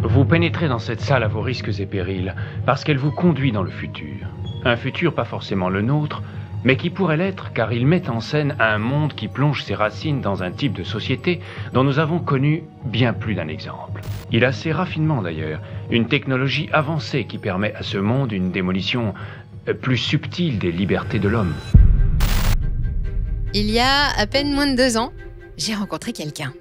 Vous pénétrez dans cette salle à vos risques et périls, parce qu'elle vous conduit dans le futur. Un futur pas forcément le nôtre, mais qui pourrait l'être, car il met en scène un monde qui plonge ses racines dans un type de société dont nous avons connu bien plus d'un exemple. Il a ses raffinements d'ailleurs, une technologie avancée qui permet à ce monde une démolition plus subtile des libertés de l'homme. Il y a à peine moins de 2 ans, j'ai rencontré quelqu'un.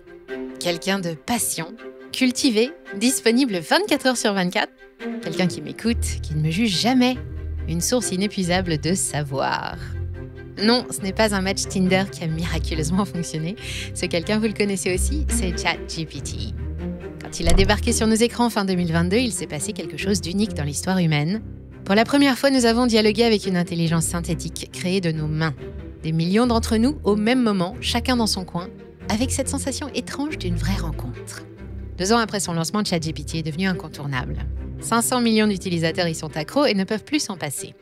Quelqu'un de patient, cultivé, disponible 24 heures sur 24. Quelqu'un qui m'écoute, qui ne me juge jamais. Une source inépuisable de savoir. Non, ce n'est pas un match Tinder qui a miraculeusement fonctionné. Ce quelqu'un, vous le connaissez aussi, c'est ChatGPT. Quand il a débarqué sur nos écrans fin 2022, il s'est passé quelque chose d'unique dans l'histoire humaine. Pour la première fois, nous avons dialogué avec une intelligence synthétique créée de nos mains. Des millions d'entre nous, au même moment, chacun dans son coin, avec cette sensation étrange d'une vraie rencontre. 2 ans après son lancement, ChatGPT est devenu incontournable. 500 millions d'utilisateurs y sont accros et ne peuvent plus s'en passer.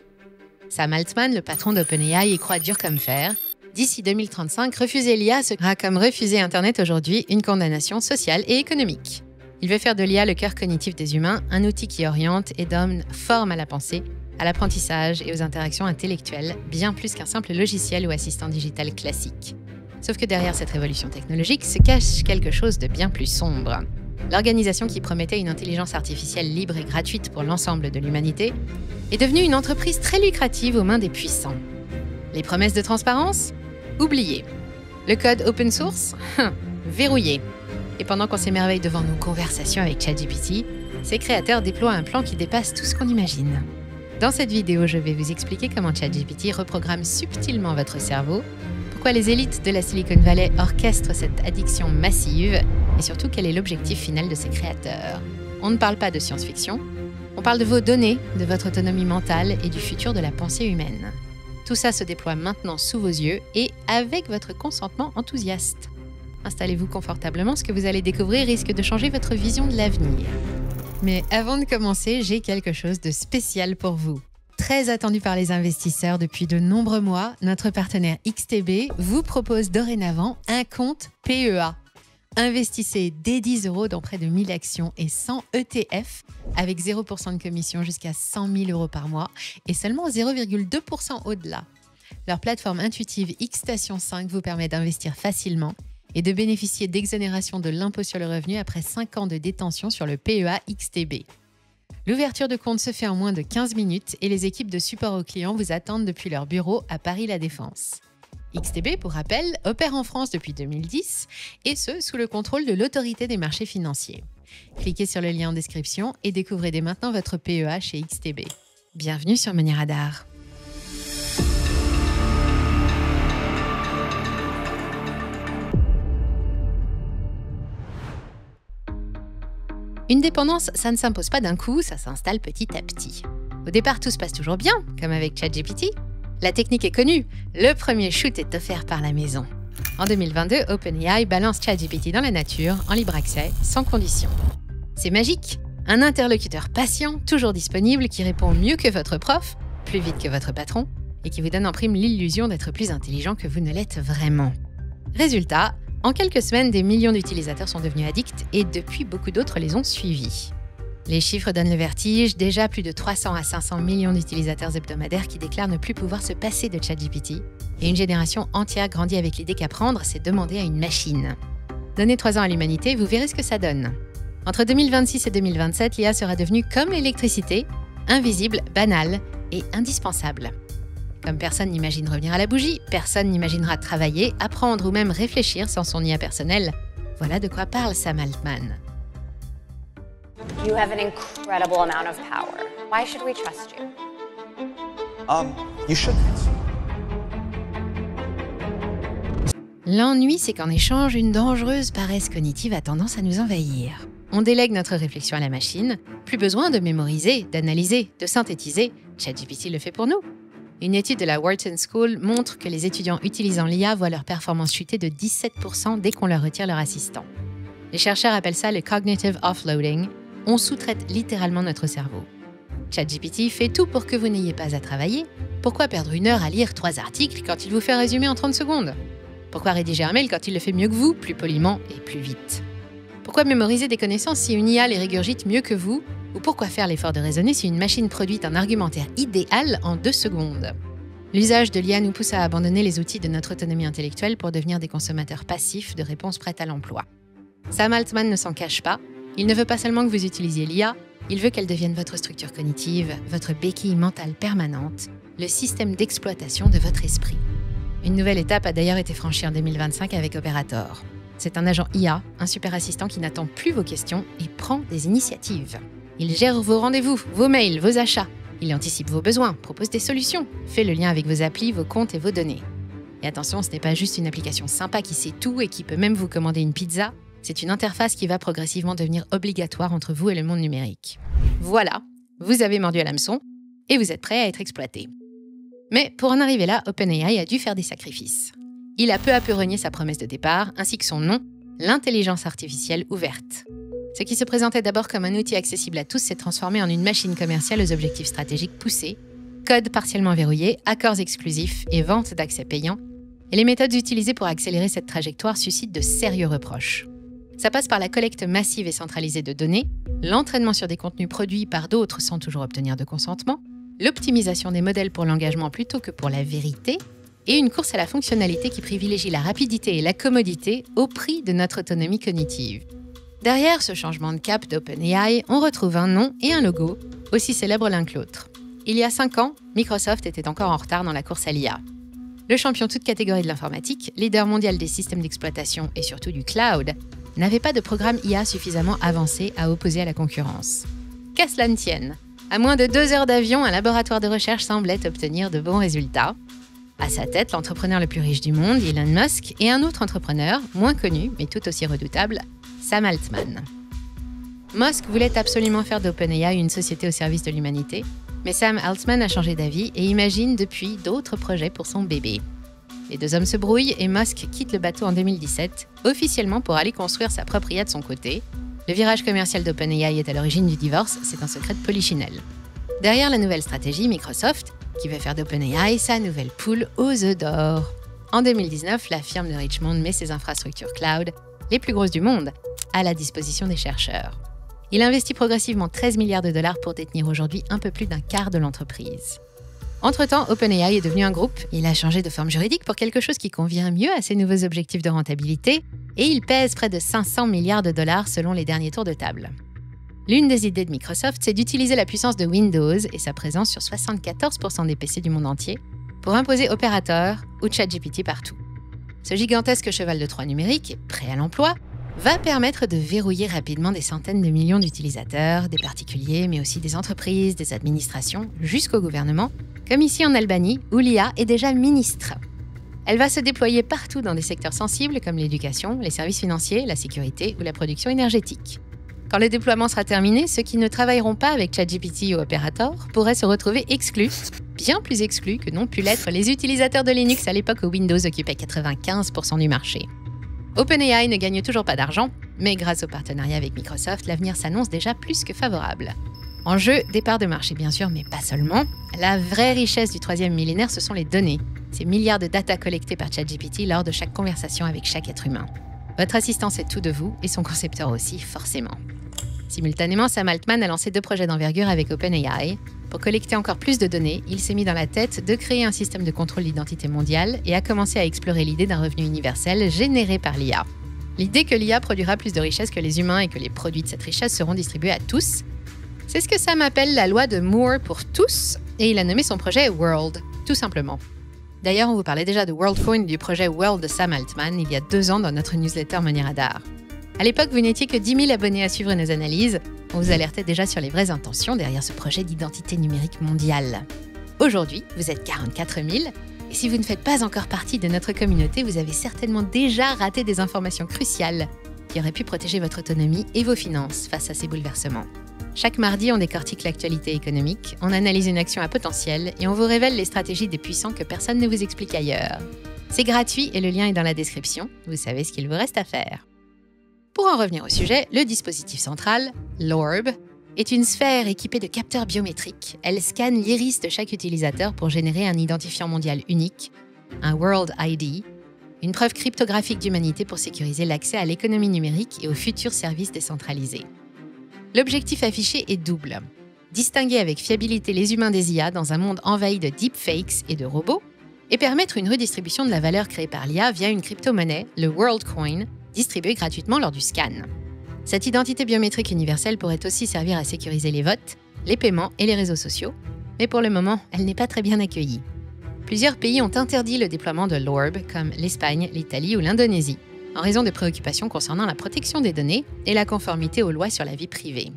Sam Altman, le patron d'OpenAI, y croit dur comme fer. D'ici 2035, refuser l'IA sera comme refuser Internet aujourd'hui une condamnation sociale et économique. Il veut faire de l'IA le cœur cognitif des humains, un outil qui oriente et donne forme à la pensée, à l'apprentissage et aux interactions intellectuelles, bien plus qu'un simple logiciel ou assistant digital classique. Sauf que derrière cette révolution technologique se cache quelque chose de bien plus sombre. L'organisation qui promettait une intelligence artificielle libre et gratuite pour l'ensemble de l'humanité est devenue une entreprise très lucrative aux mains des puissants. Les promesses de transparence ? Oubliées. Le code open source ? Verrouillé. Et pendant qu'on s'émerveille devant nos conversations avec ChatGPT, ses créateurs déploient un plan qui dépasse tout ce qu'on imagine. Dans cette vidéo, je vais vous expliquer comment ChatGPT reprogramme subtilement votre cerveau, pourquoi les élites de la Silicon Valley orchestrent cette addiction massive et surtout quel est l'objectif final de ses créateurs. On ne parle pas de science-fiction, on parle de vos données, de votre autonomie mentale et du futur de la pensée humaine. Tout ça se déploie maintenant sous vos yeux et avec votre consentement enthousiaste. Installez-vous confortablement, ce que vous allez découvrir risque de changer votre vision de l'avenir. Mais avant de commencer, j'ai quelque chose de spécial pour vous. Très attendu par les investisseurs depuis de nombreux mois, notre partenaire XTB vous propose dorénavant un compte PEA. Investissez dès 10 € dans près de 1000 actions et 100 ETF avec 0% de commission jusqu'à 100 000 € par mois et seulement 0,2% au-delà. Leur plateforme intuitive Xstation 5 vous permet d'investir facilement et de bénéficier d'exonération de l'impôt sur le revenu après 5 ans de détention sur le PEA XTB. L'ouverture de compte se fait en moins de 15 minutes et les équipes de support aux clients vous attendent depuis leur bureau à Paris-La Défense. XTB, pour rappel, opère en France depuis 2010 et ce, sous le contrôle de l'autorité des marchés financiers. Cliquez sur le lien en description et découvrez dès maintenant votre PEA chez XTB. Bienvenue sur Money Radar. Une dépendance, ça ne s'impose pas d'un coup, ça s'installe petit à petit. Au départ, tout se passe toujours bien, comme avec ChatGPT. La technique est connue, le premier shoot est offert par la maison. En 2022, OpenAI balance ChatGPT dans la nature, en libre accès, sans condition. C'est magique, un interlocuteur patient, toujours disponible, qui répond mieux que votre prof, plus vite que votre patron, et qui vous donne en prime l'illusion d'être plus intelligent que vous ne l'êtes vraiment. Résultat, en quelques semaines, des millions d'utilisateurs sont devenus addicts et depuis, beaucoup d'autres les ont suivis. Les chiffres donnent le vertige, déjà plus de 300 à 500 millions d'utilisateurs hebdomadaires qui déclarent ne plus pouvoir se passer de ChatGPT. Et une génération entière grandit avec l'idée qu'apprendre, c'est demander à une machine. Donnez 3 ans à l'humanité, vous verrez ce que ça donne. Entre 2026 et 2027, l'IA sera devenue comme l'électricité, invisible, banale et indispensable. Comme personne n'imagine revenir à la bougie, personne n'imaginera travailler, apprendre ou même réfléchir sans son IA personnel. Voilà de quoi parle Sam Altman. You have an incredible amount of power. Why should we trust you? You shouldn't. L'ennui, c'est qu'en échange, une dangereuse paresse cognitive a tendance à nous envahir. On délègue notre réflexion à la machine, plus besoin de mémoriser, d'analyser, de synthétiser. ChatGPT le fait pour nous. Une étude de la Wharton School montre que les étudiants utilisant l'IA voient leur performance chuter de 17% dès qu'on leur retire leur assistant. Les chercheurs appellent ça le cognitive offloading. On sous-traite littéralement notre cerveau. ChatGPT fait tout pour que vous n'ayez pas à travailler. Pourquoi perdre 1 heure à lire 3 articles quand il vous fait résumer en 30 secondes ? Pourquoi rédiger un mail quand il le fait mieux que vous, plus poliment et plus vite ? Pourquoi mémoriser des connaissances si une IA les régurgite mieux que vous? Ou pourquoi faire l'effort de raisonner si une machine produit un argumentaire idéal en 2 secondes? L'usage de l'IA nous pousse à abandonner les outils de notre autonomie intellectuelle pour devenir des consommateurs passifs de réponses prêtes à l'emploi. Sam Altman ne s'en cache pas. Il ne veut pas seulement que vous utilisiez l'IA, il veut qu'elle devienne votre structure cognitive, votre béquille mentale permanente, le système d'exploitation de votre esprit. Une nouvelle étape a d'ailleurs été franchie en 2025 avec Operator. C'est un agent IA, un super assistant qui n'attend plus vos questions et prend des initiatives. Il gère vos rendez-vous, vos mails, vos achats. Il anticipe vos besoins, propose des solutions, fait le lien avec vos applis, vos comptes et vos données. Et attention, ce n'est pas juste une application sympa qui sait tout et qui peut même vous commander une pizza. C'est une interface qui va progressivement devenir obligatoire entre vous et le monde numérique. Voilà, vous avez mordu à l'hameçon et vous êtes prêt à être exploité. Mais pour en arriver là, OpenAI a dû faire des sacrifices. Il a peu à peu renié sa promesse de départ, ainsi que son nom, l'intelligence artificielle ouverte. Ce qui se présentait d'abord comme un outil accessible à tous s'est transformé en une machine commerciale aux objectifs stratégiques poussés, code partiellement verrouillé, accords exclusifs et vente d'accès payants. Et les méthodes utilisées pour accélérer cette trajectoire suscitent de sérieux reproches. Ça passe par la collecte massive et centralisée de données, l'entraînement sur des contenus produits par d'autres sans toujours obtenir de consentement, l'optimisation des modèles pour l'engagement plutôt que pour la vérité, et une course à la fonctionnalité qui privilégie la rapidité et la commodité au prix de notre autonomie cognitive. Derrière ce changement de cap d'OpenAI, on retrouve un nom et un logo, aussi célèbres l'un que l'autre. Il y a 5 ans, Microsoft était encore en retard dans la course à l'IA. Le champion toute catégorie de l'informatique, leader mondial des systèmes d'exploitation et surtout du cloud, n'avait pas de programme IA suffisamment avancé à opposer à la concurrence. Qu'à cela ne tienne, à moins de 2 heures d'avion, un laboratoire de recherche semblait obtenir de bons résultats. À sa tête, l'entrepreneur le plus riche du monde, Elon Musk, et un autre entrepreneur, moins connu mais tout aussi redoutable, Sam Altman. Musk voulait absolument faire d'OpenAI une société au service de l'humanité, mais Sam Altman a changé d'avis et imagine depuis d'autres projets pour son bébé. Les 2 hommes se brouillent et Musk quitte le bateau en 2017, officiellement pour aller construire sa propre IA de son côté. Le virage commercial d'OpenAI est à l'origine du divorce, c'est un secret de polichinelle. Derrière la nouvelle stratégie, Microsoft, qui veut faire d'OpenAI sa nouvelle poule aux œufs d'or. En 2019, la firme de Richmond met ses infrastructures cloud, les plus grosses du monde, à la disposition des chercheurs. Il investit progressivement 13 milliards de dollars pour détenir aujourd'hui un peu plus d'un quart de l'entreprise. Entre-temps, OpenAI est devenu un groupe. Il a changé de forme juridique pour quelque chose qui convient mieux à ses nouveaux objectifs de rentabilité et il pèse près de 500 milliards de dollars selon les derniers tours de table. L'une des idées de Microsoft, c'est d'utiliser la puissance de Windows et sa présence sur 74% des PC du monde entier pour imposer Operator ou ChatGPT partout. Ce gigantesque cheval de Troie numérique, prêt à l'emploi, va permettre de verrouiller rapidement des centaines de millions d'utilisateurs, des particuliers, mais aussi des entreprises, des administrations, jusqu'au gouvernement, comme ici en Albanie, où l'IA est déjà ministre. Elle va se déployer partout dans des secteurs sensibles comme l'éducation, les services financiers, la sécurité ou la production énergétique. Quand le déploiement sera terminé, ceux qui ne travailleront pas avec ChatGPT ou Operator pourraient se retrouver exclus, bien plus exclus que n'ont pu l'être les utilisateurs de Linux à l'époque où Windows occupait 95% du marché. OpenAI ne gagne toujours pas d'argent, mais grâce au partenariat avec Microsoft, l'avenir s'annonce déjà plus que favorable. En jeu, des parts de marché bien sûr, mais pas seulement. La vraie richesse du 3e millénaire, ce sont les données. Ces milliards de data collectées par ChatGPT lors de chaque conversation avec chaque être humain. Votre assistant sait tout de vous, et son concepteur aussi, forcément. Simultanément, Sam Altman a lancé 2 projets d'envergure avec OpenAI. Pour collecter encore plus de données, il s'est mis dans la tête de créer un système de contrôle d'identité mondiale et a commencé à explorer l'idée d'un revenu universel généré par l'IA. L'idée que l'IA produira plus de richesse que les humains et que les produits de cette richesse seront distribués à tous. C'est ce que Sam appelle la loi de Moore pour tous, et il a nommé son projet World, tout simplement. D'ailleurs, on vous parlait déjà de WorldCoin et du projet World de Sam Altman il y a 2 ans dans notre newsletter Money Radar. À l'époque, vous n'étiez que 10 000 abonnés à suivre nos analyses. On vous alertait déjà sur les vraies intentions derrière ce projet d'identité numérique mondiale. Aujourd'hui, vous êtes 44 000. Et si vous ne faites pas encore partie de notre communauté, vous avez certainement déjà raté des informations cruciales qui auraient pu protéger votre autonomie et vos finances face à ces bouleversements. Chaque mardi, on décortique l'actualité économique, on analyse une action à potentiel et on vous révèle les stratégies des puissants que personne ne vous explique ailleurs. C'est gratuit et le lien est dans la description. Vous savez ce qu'il vous reste à faire. Pour en revenir au sujet, le dispositif central, l'Orb, est une sphère équipée de capteurs biométriques. Elle scanne l'iris de chaque utilisateur pour générer un identifiant mondial unique, un World ID, une preuve cryptographique d'humanité pour sécuriser l'accès à l'économie numérique et aux futurs services décentralisés. L'objectif affiché est double. Distinguer avec fiabilité les humains des IA dans un monde envahi de deepfakes et de robots, et permettre une redistribution de la valeur créée par l'IA via une crypto-monnaie, le WorldCoin, distribuée gratuitement lors du scan. Cette identité biométrique universelle pourrait aussi servir à sécuriser les votes, les paiements et les réseaux sociaux, mais pour le moment, elle n'est pas très bien accueillie. Plusieurs pays ont interdit le déploiement de l'Orb, comme l'Espagne, l'Italie ou l'Indonésie, en raison de préoccupations concernant la protection des données et la conformité aux lois sur la vie privée.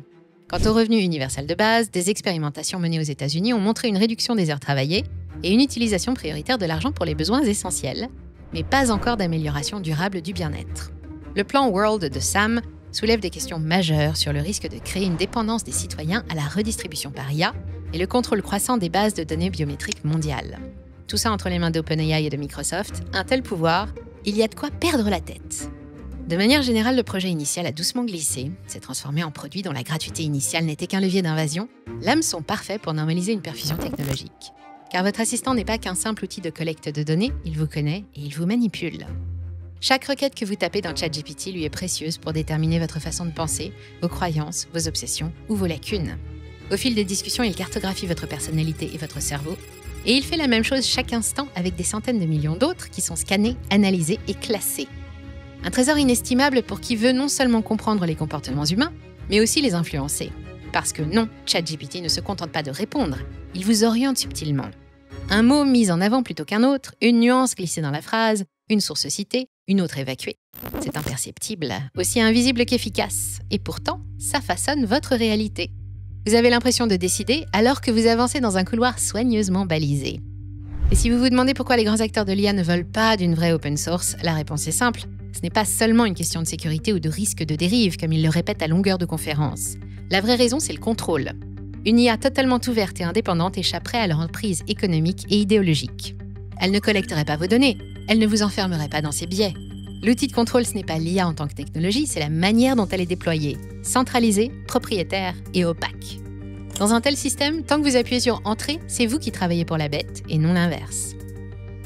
Quant au revenu universel de base, des expérimentations menées aux États-Unis ont montré une réduction des heures travaillées et une utilisation prioritaire de l'argent pour les besoins essentiels, mais pas encore d'amélioration durable du bien-être. Le plan World de Sam soulève des questions majeures sur le risque de créer une dépendance des citoyens à la redistribution par IA et le contrôle croissant des bases de données biométriques mondiales. Tout ça entre les mains d'OpenAI et de Microsoft, un tel pouvoir, il y a de quoi perdre la tête. De manière générale, le projet initial a doucement glissé, s'est transformé en produit dont la gratuité initiale n'était qu'un levier d'invasion, l'hameçon parfait pour normaliser une perfusion technologique. Car votre assistant n'est pas qu'un simple outil de collecte de données, il vous connaît et il vous manipule. Chaque requête que vous tapez dans ChatGPT lui est précieuse pour déterminer votre façon de penser, vos croyances, vos obsessions ou vos lacunes. Au fil des discussions, il cartographie votre personnalité et votre cerveau, et il fait la même chose chaque instant avec des centaines de millions d'autres qui sont scannés, analysés et classés. Un trésor inestimable pour qui veut non seulement comprendre les comportements humains, mais aussi les influencer. Parce que non, ChatGPT ne se contente pas de répondre, il vous oriente subtilement. Un mot mis en avant plutôt qu'un autre, une nuance glissée dans la phrase, une source citée, une autre évacuée. C'est imperceptible, aussi invisible qu'efficace. Et pourtant, ça façonne votre réalité. Vous avez l'impression de décider alors que vous avancez dans un couloir soigneusement balisé. Et si vous vous demandez pourquoi les grands acteurs de l'IA ne veulent pas d'une vraie open source, la réponse est simple. Ce n'est pas seulement une question de sécurité ou de risque de dérive, comme ils le répètent à longueur de conférences. La vraie raison, c'est le contrôle. Une IA totalement ouverte et indépendante échapperait à leur emprise économique et idéologique. Elle ne collecterait pas vos données, elle ne vous enfermerait pas dans ses biais. L'outil de contrôle, ce n'est pas l'IA en tant que technologie, c'est la manière dont elle est déployée, centralisée, propriétaire et opaque. Dans un tel système, tant que vous appuyez sur « Entrée », c'est vous qui travaillez pour la bête et non l'inverse.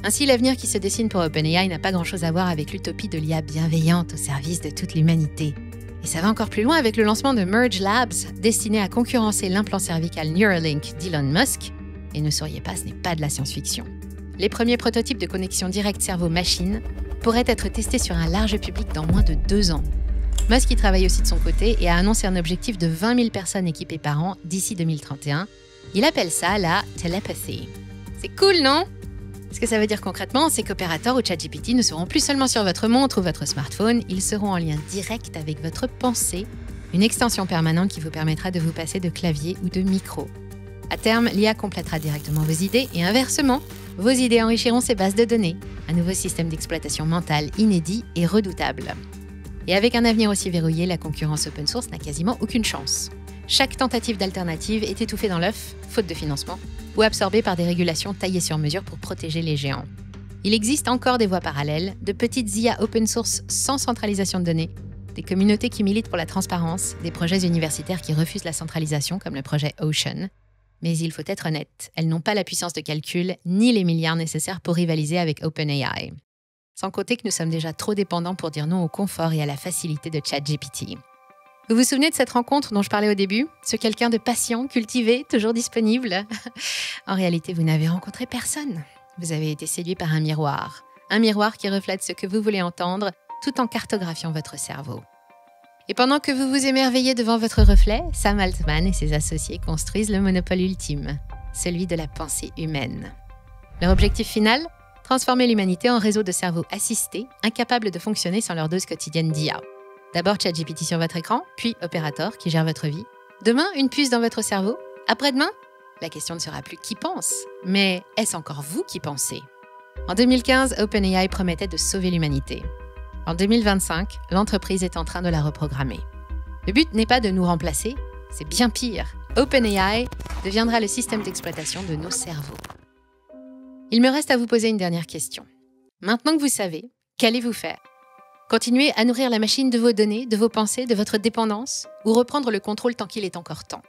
Ainsi, l'avenir qui se dessine pour OpenAI n'a pas grand-chose à voir avec l'utopie de l'IA bienveillante au service de toute l'humanité. Et ça va encore plus loin avec le lancement de Merge Labs, destiné à concurrencer l'implant cervical Neuralink d'Elon Musk. Et ne souriez pas, ce n'est pas de la science-fiction. Les premiers prototypes de connexion directe cerveau-machine pourraient être testés sur un large public dans moins de 2 ans. Musk y travaille aussi de son côté et a annoncé un objectif de 20 000 personnes équipées par an d'ici 2031. Il appelle ça la telepathy. C'est cool, non ? Ce que ça veut dire concrètement, c'est qu'Operator ou ChatGPT ne seront plus seulement sur votre montre ou votre smartphone, ils seront en lien direct avec votre pensée, une extension permanente qui vous permettra de vous passer de clavier ou de micro. À terme, l'IA complétera directement vos idées et inversement, vos idées enrichiront ces bases de données, un nouveau système d'exploitation mentale inédit et redoutable. Et avec un avenir aussi verrouillé, la concurrence open source n'a quasiment aucune chance. Chaque tentative d'alternative est étouffée dans l'œuf, faute de financement, ou absorbée par des régulations taillées sur mesure pour protéger les géants. Il existe encore des voies parallèles, de petites IA open source sans centralisation de données, des communautés qui militent pour la transparence, des projets universitaires qui refusent la centralisation comme le projet Ocean. Mais il faut être honnête, elles n'ont pas la puissance de calcul ni les milliards nécessaires pour rivaliser avec OpenAI. Sans compter que nous sommes déjà trop dépendants pour dire non au confort et à la facilité de ChatGPT. Vous vous souvenez de cette rencontre dont je parlais au début ? Ce quelqu'un de patient, cultivé, toujours disponible ? En réalité, vous n'avez rencontré personne. Vous avez été séduit par un miroir qui reflète ce que vous voulez entendre tout en cartographiant votre cerveau. Et pendant que vous vous émerveillez devant votre reflet, Sam Altman et ses associés construisent le monopole ultime, celui de la pensée humaine. Leur objectif final ? Transformer l'humanité en réseau de cerveaux assistés, incapables de fonctionner sans leur dose quotidienne d'IA. D'abord ChatGPT sur votre écran, puis Operator qui gère votre vie. Demain, une puce dans votre cerveau. Après-demain, la question ne sera plus qui pense, mais est-ce encore vous qui pensez ? En 2015, OpenAI promettait de sauver l'humanité. En 2025, l'entreprise est en train de la reprogrammer. Le but n'est pas de nous remplacer, c'est bien pire. OpenAI deviendra le système d'exploitation de nos cerveaux. Il me reste à vous poser une dernière question. Maintenant que vous savez, qu'allez-vous faire ? Continuer à nourrir la machine de vos données, de vos pensées, de votre dépendance, ou reprendre le contrôle tant qu'il est encore temps ?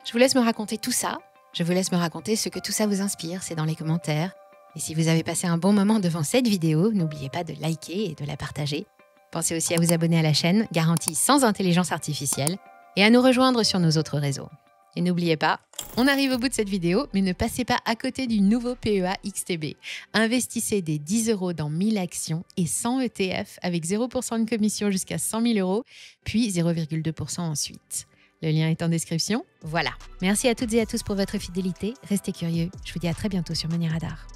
Je vous laisse me raconter tout ça. Je vous laisse me raconter ce que tout ça vous inspire, c'est dans les commentaires. Et si vous avez passé un bon moment devant cette vidéo, n'oubliez pas de liker et de la partager. Pensez aussi à vous abonner à la chaîne, garantie sans intelligence artificielle, et à nous rejoindre sur nos autres réseaux. Et n'oubliez pas, on arrive au bout de cette vidéo, mais ne passez pas à côté du nouveau PEA XTB. Investissez des 10 € dans 1000 actions et 100 ETF avec 0% de commission jusqu'à 100 000 €, puis 0,2% ensuite. Le lien est en description. Voilà. Merci à toutes et à tous pour votre fidélité. Restez curieux. Je vous dis à très bientôt sur Money Radar.